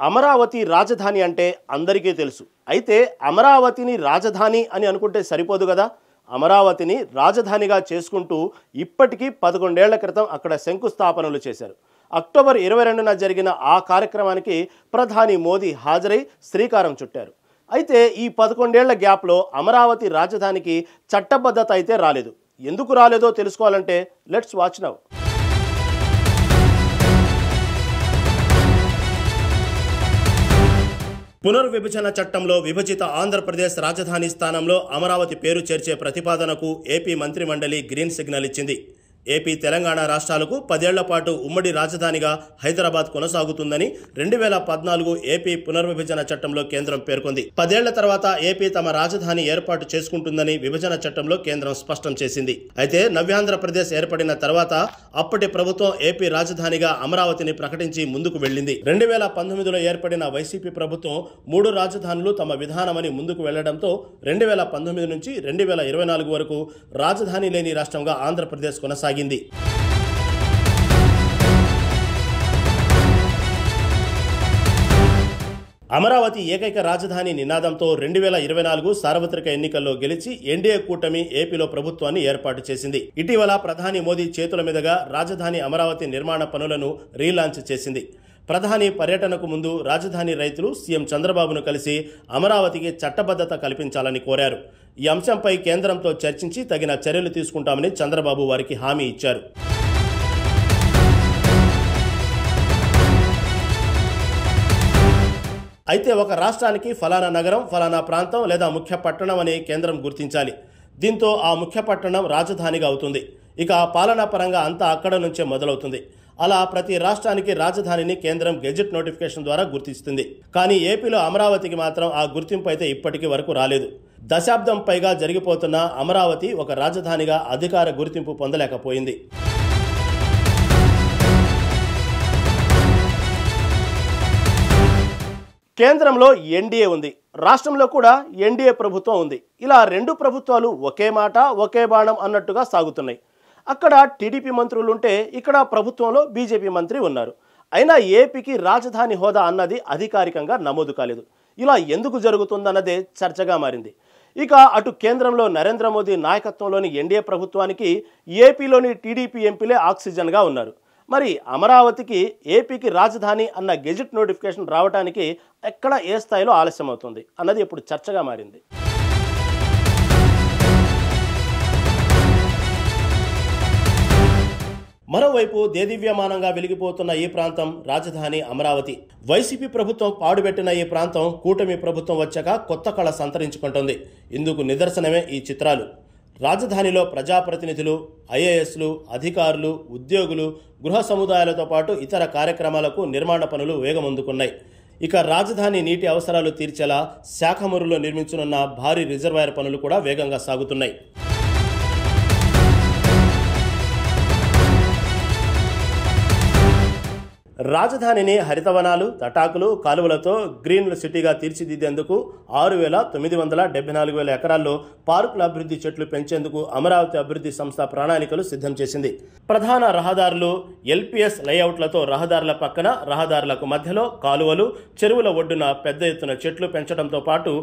అమరావతి రాజధాని అంటే అందరికీ తెలుసు. అయితే అమరావతిని రాజధాని అని అనుకుంటే సరిపోదు కదా. అమరావతిని రాజధానిగా చేసుకుంటూ ఇప్పటికీ 11 ఏళ్ల క్రితం అక్కడ శంకుస్థాపనలు చేశారు. అక్టోబర్ 22న జరిగిన ఆ కార్యక్రమానికి ప్రధాని మోదీ హాజరై శ్రీకారం చుట్టారు. అయితే ఈ 11 ఏళ్ల గ్యాప్లో అమరావతి రాజధానికి చట్టబద్ధత అయితే రాలేదు. ఎందుకు రాలేదో తెలుసుకోవాలంటే లెట్స్ వాచ్ నౌ. పునర్విభజన చట్టంలో విభజిత ఆంధ్రప్రదేశ్ రాజధాని స్థానంలో అమరావతి పేరు చేర్చే ప్రతిపాదనకు ఏపీ మంత్రిమండలి గ్రీన్ సిగ్నల్ ఇచ్చింది. ఏపీ తెలంగాణ రాష్ట్రాలకు 10 ఏళ్ల పాటు ఉమ్మడి రాజధానిగా హైదరాబాద్ కొనసాగుతుందని 2014 ఏపీ పునర్విభజన చట్టంలో కేంద్రం పేర్కొంది. 10 ఏళ్ల తర్వాత ఏపీ తమ రాజధాని ఏర్పాటు చేసుకుంటుందని విభజన చట్టంలో కేంద్రం స్పష్టం చేసింది. అయితే నవ్యాంధ్రప్రదేశ్ ఏర్పడిన తర్వాత అప్పటి ప్రభుత్వం ఏపీ రాజధానిగా అమరావతిని ప్రకటించి ముందుకు వెళ్లింది. 2019లో ఏర్పడిన వైసీపీ ప్రభుత్వం 3 రాజధానులు తమ విధానమని ముందుకు వెళ్లడంతో 2019 నుంచి 2024 వరకు రాజధాని లేని రాష్ట్రంగా ఆంధ్రప్రదేశ్ కొనసాగింది. అమరావతి ఏకైక రాజధాని నినాదంతో 2024 సార్వత్రిక ఎన్నికల్లో గెలిచి ఎన్డీఏ కూటమి ఏపీలో ప్రభుత్వాన్ని ఏర్పాటు చేసింది. ఇటీవల ప్రధాని మోదీ చేతుల మీదుగా రాజధాని అమరావతి నిర్మాణ పనులను రీలాంచ్ చేసింది. ప్రధాని పర్యటనకు ముందు రాజధాని రైతులు సీఎం చంద్రబాబును కలిసి అమరావతికి చట్టబద్ధత కల్పించాలని కోరారు. ఈ అంశంపై కేంద్రంతో చర్చించి తగిన చర్యలు తీసుకుంటామని చంద్రబాబు వారికి హామీ ఇచ్చారు. అయితే ఒక రాష్ట్రానికి ఫలానా నగరం, ఫలానా ప్రాంతం లేదా ముఖ్య పట్టణం అని కేంద్రం గుర్తించాలి. దీంతో ఆ ముఖ్య పట్టణం రాజధానిగా అవుతుంది. ఇక పాలనా పరంగా అంతా అక్కడ నుంచే మొదలవుతుంది. అలా ప్రతి రాష్ట్రానికి రాజధానిని కేంద్రం గెజెట్ నోటిఫికేషన్ ద్వారా గుర్తిస్తుంది. కానీ ఏపీలో అమరావతికి మాత్రం ఆ గుర్తింపు అయితే ఇప్పటికీ వరకు రాలేదు. దశాబ్దం పైగా జరిగిపోతున్న అమరావతి ఒక రాజధానిగా అధికార గుర్తింపు పొందలేకపోయింది. కేంద్రంలో ఎన్డీఏ ఉంది, రాష్ట్రంలో కూడా ఎన్డీఏ ప్రభుత్వం ఉంది. ఇలా 2 ప్రభుత్వాలు ఒకే మాట ఒకే బాణం అన్నట్టుగా సాగుతున్నాయి. అక్కడ టీడీపీ మంత్రులు ఉంటే ఇక్కడ ప్రభుత్వంలో బీజేపీ మంత్రి ఉన్నారు. అయినా ఏపీకి రాజధాని హోదా అన్నది అధికారికంగా నమోదు కాలేదు. ఇలా ఎందుకు జరుగుతుందన్నదే చర్చగా మారింది. ఇక అటు కేంద్రంలో నరేంద్ర మోదీ నాయకత్వంలోని ఎన్డీఏ ప్రభుత్వానికి ఏపీలోని టీడీపీ ఎంపీలే ఆక్సిజన్గా ఉన్నారు. మరి అమరావతికి ఏపీకి రాజధాని అన్న గెజెట్ నోటిఫికేషన్ రావడానికి ఎక్కడ ఏ స్థాయిలో ఆలస్యం అవుతుంది అన్నది ఇప్పుడు చర్చగా మారింది. మరోవైపు దేదీవ్యమానంగా వెలిగిపోతున్న ఈ ప్రాంతం రాజధాని అమరావతి. వైసీపీ ప్రభుత్వం పాడుబెట్టిన ఈ ప్రాంతం కూటమి ప్రభుత్వం వచ్చాక కొత్త కళ సంతరించుకుంటుంది. ఇందుకు నిదర్శనమే ఈ చిత్రాలు. రాజధానిలో ప్రజాప్రతినిధులు, ఐఏఎస్లు, అధికారులు, ఉద్యోగులు, గృహ సముదాయాలతో పాటు ఇతర కార్యక్రమాలకు నిర్మాణ పనులు వేగమందుకున్నాయి. ఇక రాజధాని నీటి అవసరాలు తీర్చేలా శాఖమూరులో నిర్మించనున్న భారీ రిజర్వాయర్ పనులు కూడా వేగంగా సాగుతున్నాయి. రాజధానిని హరితవనాలు, తటాకులు, కాలువలతో గ్రీన్ సిటీగా తీర్చిదిద్దేందుకు 6,974 ఎకరాల్లో పార్కుల అభివృద్ధి, చెట్లు పెంచేందుకు అమరావతి అభివృద్ధి సంస్థ ప్రణాళికలు సిద్ధం చేసింది. ప్రధాన రహదారులు, ఎల్పీఎస్ లేఅవుట్లతో రహదారుల పక్కన, రహదారులకు మధ్యలో కాలువలు, చెరువుల ఒడ్డున పెద్ద ఎత్తున చెట్లు పెంచడంతో పాటు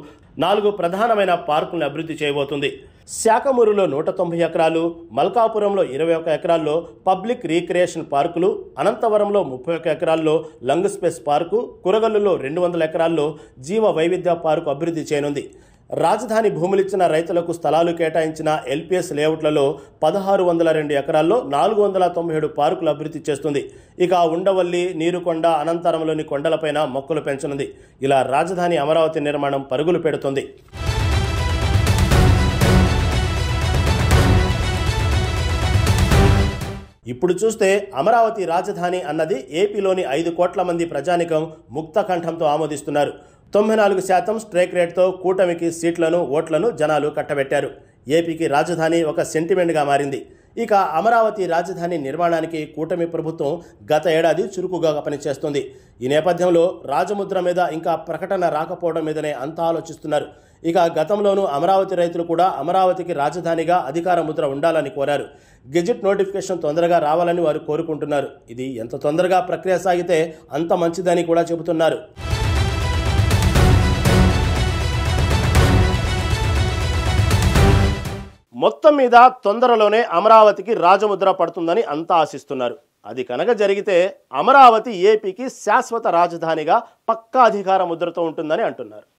4 ప్రధానమైన పార్కులను అభివృద్ధి చేయబోతుంది. శాఖమూరులో 190 ఎకరాలు, మల్కాపురంలో 21 ఎకరాల్లో పబ్లిక్ రీక్రియేషన్ పార్కులు, అనంతవరంలో 31 ఎకరాల్లో లంగ్ స్పేస్ పార్కు, కురగల్లులో 200 ఎకరాల్లో జీవ వైవిధ్య పార్కు అభివృద్ధి చేయనుంది. రాజధాని భూములిచ్చిన రైతులకు స్థలాలు కేటాయించిన ఎల్పీఎస్ లేఅవుట్లలో 1602 ఎకరాల్లో 497 పార్కులు అభివృద్ధి చేస్తుంది. ఇక ఉండవల్లి, నీరుకొండ, అనంతరంలోని కొండలపైన మొక్కలు పెంచనుంది. ఇలా రాజధాని అమరావతి నిర్మాణం పరుగులు పెడుతుంది. ఇప్పుడు చూస్తే అమరావతి రాజధాని అన్నది ఏపీలోని 5 కోట్ల మంది ప్రజానికం ముక్త కంఠంతో ఆమోదిస్తున్నారు. 94% స్ట్రైక్ రేట్తో కూటమికి సీట్లను, ఓట్లను జనాలు కట్టబెట్టారు. ఏపీకి రాజధాని ఒక సెంటిమెంట్గా మారింది. ఇక అమరావతి రాజధాని నిర్మాణానికి కూటమి ప్రభుత్వం గత ఏడాది చురుకుగా పనిచేస్తుంది. ఈ నేపథ్యంలో రాజముద్ర మీద ఇంకా ప్రకటన రాకపోవడం మీదనే అంతా ఆలోచిస్తున్నారు. ఇక గతంలోనూ అమరావతి రైతులు కూడా అమరావతికి రాజధానిగా అధికార ముద్ర ఉండాలని కోరారు. గెజెట్ నోటిఫికేషన్ తొందరగా రావాలని వారు కోరుకుంటున్నారు. ఇది ఎంత తొందరగా ప్రక్రియ సాగితే అంత మంచిదని కూడా చెబుతున్నారు. మొత్తం మీద తొందరలోనే అమరావతికి రాజముద్ర పడుతుందని అంతా ఆశిస్తున్నారు. అది కనుక జరిగితే అమరావతి ఏపీకి శాశ్వత రాజధానిగా పక్కా అధికార ముద్రతో ఉంటుందని అంటున్నారు.